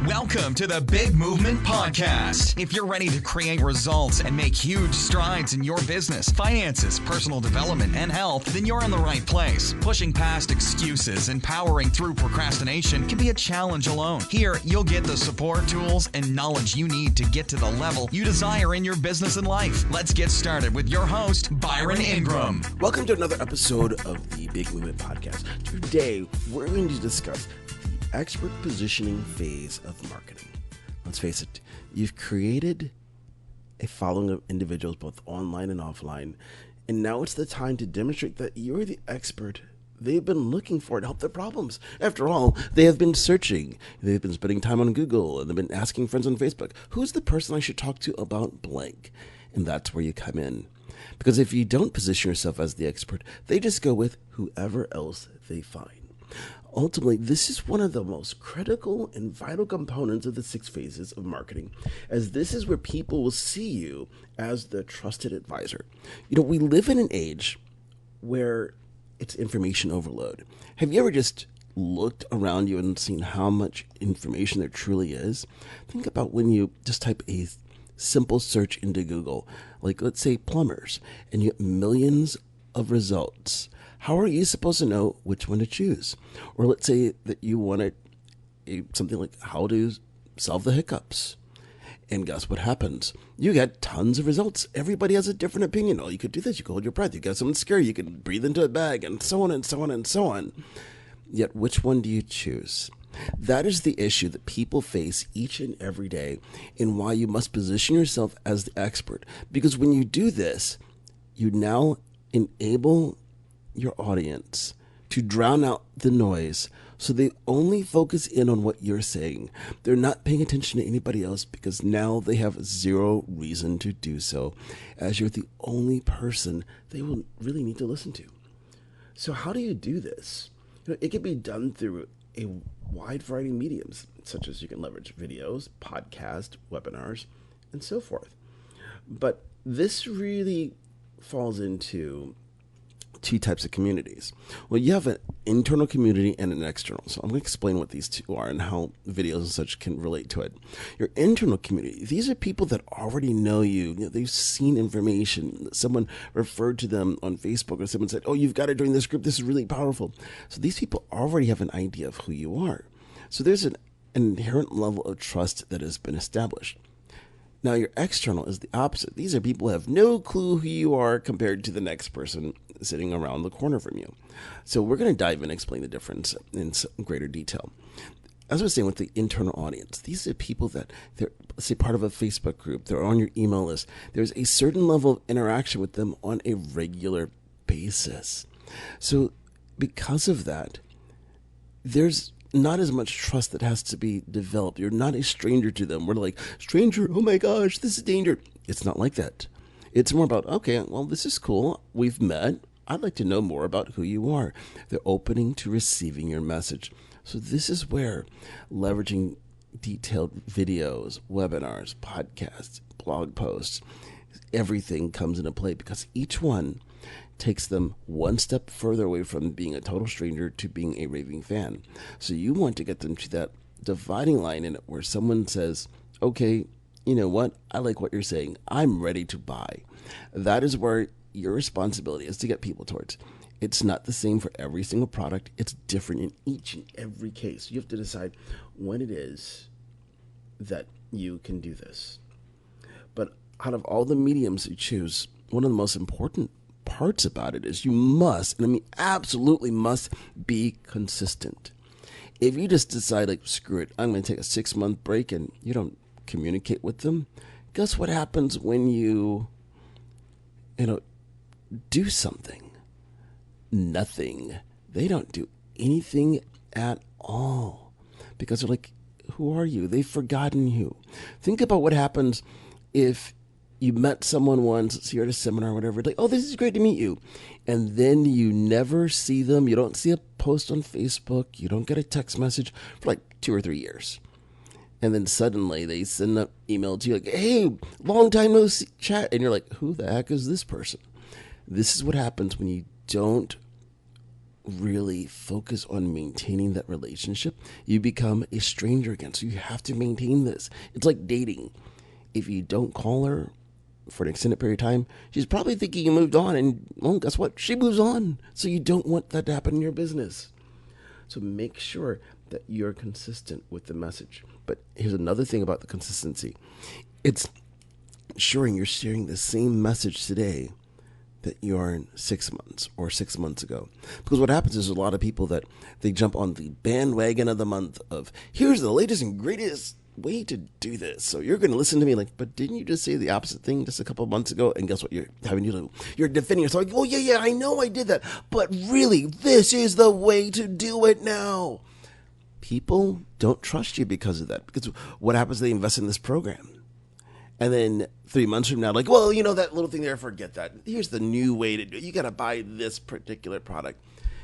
Welcome to the Big Movement Podcast. If you're ready to create results and make huge strides in your business, finances, personal development, and health, then you're in the right place. Pushing past excuses and powering through procrastination can be a challenge alone. Here, you'll get the support, tools, and knowledge you need to get to the level you desire in your business and life. Let's get started with your host, Byron Ingram. Welcome to another episode of the Big Movement Podcast. Today, we're going to discuss the expert positioning phase of marketing. Let's face it, you've created a following of individuals both online and offline, and now it's the time to demonstrate that you're the expert they've been looking for to help their problems. After all, they have been searching. They've been spending time on Google, and they've been asking friends on Facebook, who's the person I should talk to about blank? And that's where you come in. Because if you don't position yourself as the expert, they just go with whoever else they find. Ultimately, this is one of the most critical and vital components of the 6 phases of marketing, as this is where people will see you as the trusted advisor. You know, we live in an age where it's information overload. Have you ever just looked around you and seen how much information there truly is? Think about when you just type a simple search into Google, like let's say plumbers, and you get millions of results. How are you supposed to know which one to choose? Or let's say that you wanted something like how to solve the hiccups. And guess what happens? You get tons of results. Everybody has a different opinion. Oh, you could do this. You could hold your breath. You got something scary. You can breathe into a bag, and so on and so on and so on. Yet, which one do you choose? That is the issue that people face each and every day, and why you must position yourself as the expert. Because when you do this, you now enable your audience to drown out the noise, so they only focus in on what you're saying. They're not paying attention to anybody else because now they have zero reason to do so, as you're the only person they will really need to listen to. So how do you do this? You know, it can be done through a wide variety of mediums, such as you can leverage videos, podcasts, webinars, and so forth. But this really falls into 2 types of communities. Well, you have an internal community and an external. So I'm going to explain what these 2 are and how videos and such can relate to it. Your internal community, these are people that already know you. You know, they've seen information. Someone referred to them on Facebook, or someone said, oh, you've got to join this group. This is really powerful. So these people already have an idea of who you are. So there's an inherent level of trust that has been established. Now, your external is the opposite. These are people who have no clue who you are compared to the next person sitting around the corner from you. So we're going to dive in and explain the difference in some greater detail. As I was saying with the internal audience, these are people that they're, let's say, part of a Facebook group. They're on your email list. There's a certain level of interaction with them on a regular basis. So because of that, there's not as much trust that has to be developed. You're not a stranger to them. We're like, stranger, oh my gosh, this is danger. It's not like that. It's more about, okay, well, this is cool. We've met. I'd like to know more about who you are. They're opening to receiving your message. So this is where leveraging detailed videos, webinars, podcasts, blog posts, everything comes into play, because each one takes them one step further away from being a total stranger to being a raving fan. So you want to get them to that dividing line in it where someone says, okay, you know what? I like what you're saying. I'm ready to buy. That is where your responsibility is to get people towards. It's not the same for every single product. It's different in each and every case. You have to decide when it is that you can do this. But out of all the mediums you choose, one of the most important parts about it is you must, and I mean absolutely must, be consistent. If you just decide, like, screw it, I'm going to take a 6-month break, and you don't communicate with them, guess what happens when you do something? Nothing. They don't do anything at all, because they're like, who are you? They've forgotten you. Think about what happens if you met someone once, so you're at a seminar or whatever, like, oh, this is great to meet you. And then you never see them. You don't see a post on Facebook. You don't get a text message for like 2 or 3 years. And then suddenly they send an email to you like, hey, long time no chat. And you're like, who the heck is this person? This is what happens when you don't really focus on maintaining that relationship, you become a stranger again. So you have to maintain this. It's like dating. If you don't call her for an extended period of time, she's probably thinking you moved on, and well, guess what? She moves on. So you don't want that to happen in your business. So make sure that you're consistent with the message. But here's another thing about the consistency. It's ensuring you're sharing the same message today that you are in 6 months or 6 months ago. Because what happens is a lot of people that they jump on the bandwagon of the month of, here's the latest and greatest way to do this. So you're going to listen to me like, but didn't you just say the opposite thing just a couple of months ago? And guess what you're having to do? You're defending yourself. Like, oh, yeah, I know I did that. But really, this is the way to do it now. People don't trust you because of that. Because what happens? They invest in this program. And then 3 months from now, like, well, that little thing there, forget that. Here's the new way to do it. You got to buy this particular product.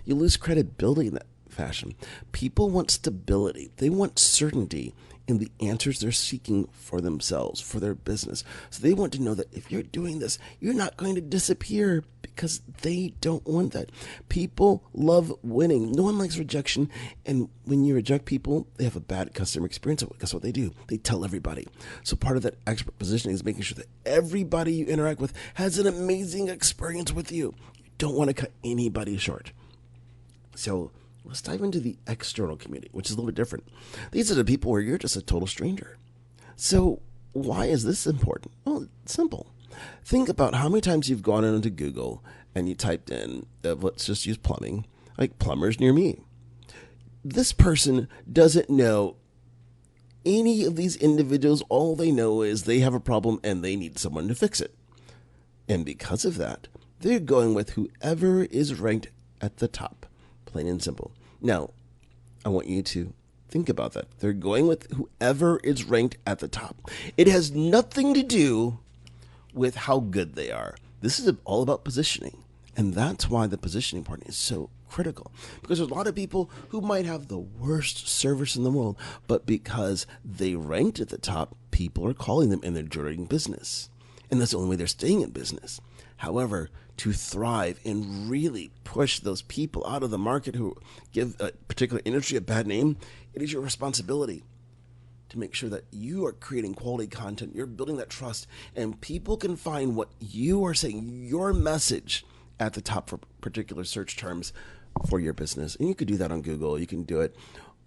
You lose credibility in that fashion. People want stability. They want certainty in the answers they're seeking for themselves, for their business. So they want to know that if you're doing this, you're not going to disappear, because they don't want that. People love winning. No one likes rejection. And when you reject people, they have a bad customer experience. Guess what they do? They tell everybody. So part of that expert positioning is making sure that everybody you interact with has an amazing experience with you. You don't want to cut anybody short. So let's dive into the external community, which is a little bit different. These are the people where you're just a total stranger. So why is this important? Well, it's simple. Think about how many times you've gone into Google and you typed in, let's just use plumbing, like plumbers near me. This person doesn't know any of these individuals. All they know is they have a problem and they need someone to fix it. And because of that, they're going with whoever is ranked at the top. Plain and simple. Now, I want you to think about that. They're going with whoever is ranked at the top. It has nothing to do with how good they are. This is all about positioning. And that's why the positioning part is so critical. Because there's a lot of people who might have the worst service in the world, but because they ranked at the top, people are calling them and they're generating business. And that's the only way they're staying in business. However, to thrive and really push those people out of the market who give a particular industry a bad name, it is your responsibility to make sure that you are creating quality content, you're building that trust, and people can find what you are saying, your message, at the top for particular search terms for your business. And you could do that on Google, you can do it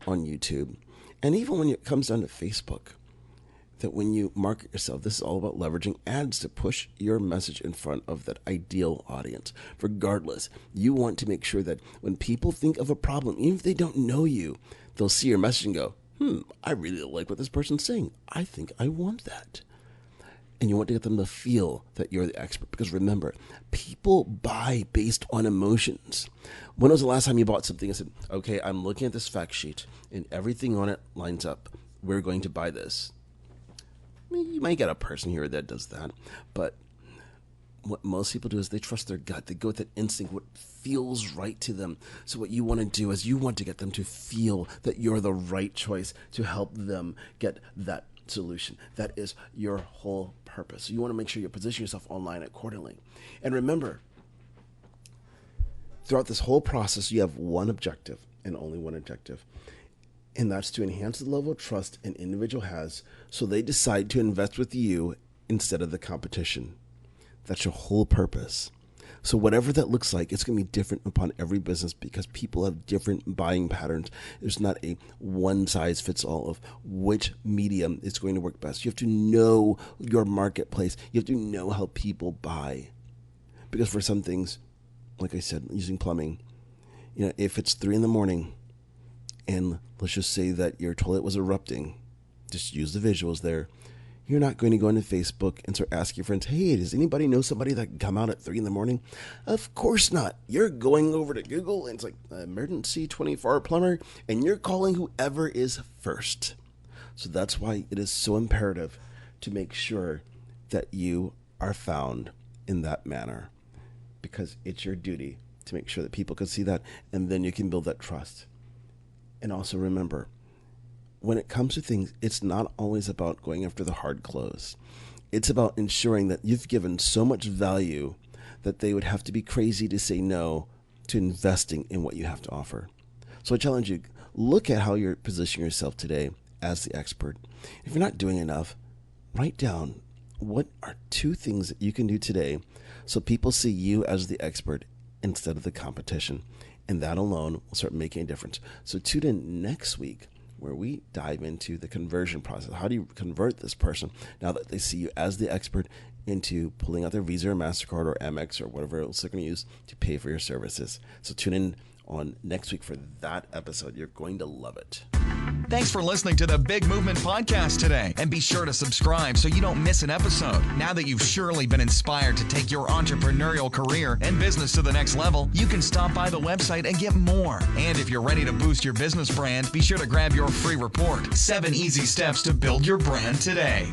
on YouTube, and even when it comes down to Facebook, that when you market yourself, this is all about leveraging ads to push your message in front of that ideal audience. Regardless, you want to make sure that when people think of a problem, even if they don't know you, they'll see your message and go, I really like what this person's saying. I think I want that. And you want to get them to feel that you're the expert. Because remember, people buy based on emotions. When was the last time you bought something and said, okay, I'm looking at this fact sheet and everything on it lines up. We're going to buy this. I mean, you might get a person here that does that. But what most people do is they trust their gut. They go with that instinct, what feels right to them. So what you want to do is you want to get them to feel that you're the right choice to help them get that solution. That is your whole purpose. So you want to make sure you position yourself online accordingly. And remember, throughout this whole process, you have one objective and only one objective. And that's to enhance the level of trust an individual has so they decide to invest with you instead of the competition. That's your whole purpose. So whatever that looks like, it's going to be different upon every business because people have different buying patterns. There's not a one-size-fits-all of which medium is going to work best. You have to know your marketplace. You have to know how people buy. Because for some things, like I said, using plumbing, if it's 3 a.m, and let's just say that your toilet was erupting, just use the visuals there. You're not going to go into Facebook and start asking your friends, hey, does anybody know somebody that can come out at 3 a.m? Of course not. You're going over to Google and it's like emergency 24-hour plumber, and you're calling whoever is first. So that's why it is so imperative to make sure that you are found in that manner, because it's your duty to make sure that people can see that, and then you can build that trust. And also remember, when it comes to things, it's not always about going after the hard close. It's about ensuring that you've given so much value that they would have to be crazy to say no to investing in what you have to offer. So I challenge you, look at how you're positioning yourself today as the expert. If you're not doing enough, write down what are 2 things that you can do today so people see you as the expert instead of the competition. And that alone will start making a difference. So tune in next week where we dive into the conversion process. How do you convert this person now that they see you as the expert into pulling out their Visa or MasterCard or Amex or whatever else they're going to use to pay for your services? So tune in on next week for that episode. You're going to love it. Thanks for listening to the Big Movement Podcast today. And be sure to subscribe so you don't miss an episode. Now that you've surely been inspired to take your entrepreneurial career and business to the next level, you can stop by the website and get more. And if you're ready to boost your business brand, be sure to grab your free report, 7 Easy Steps to Build Your Brand Today.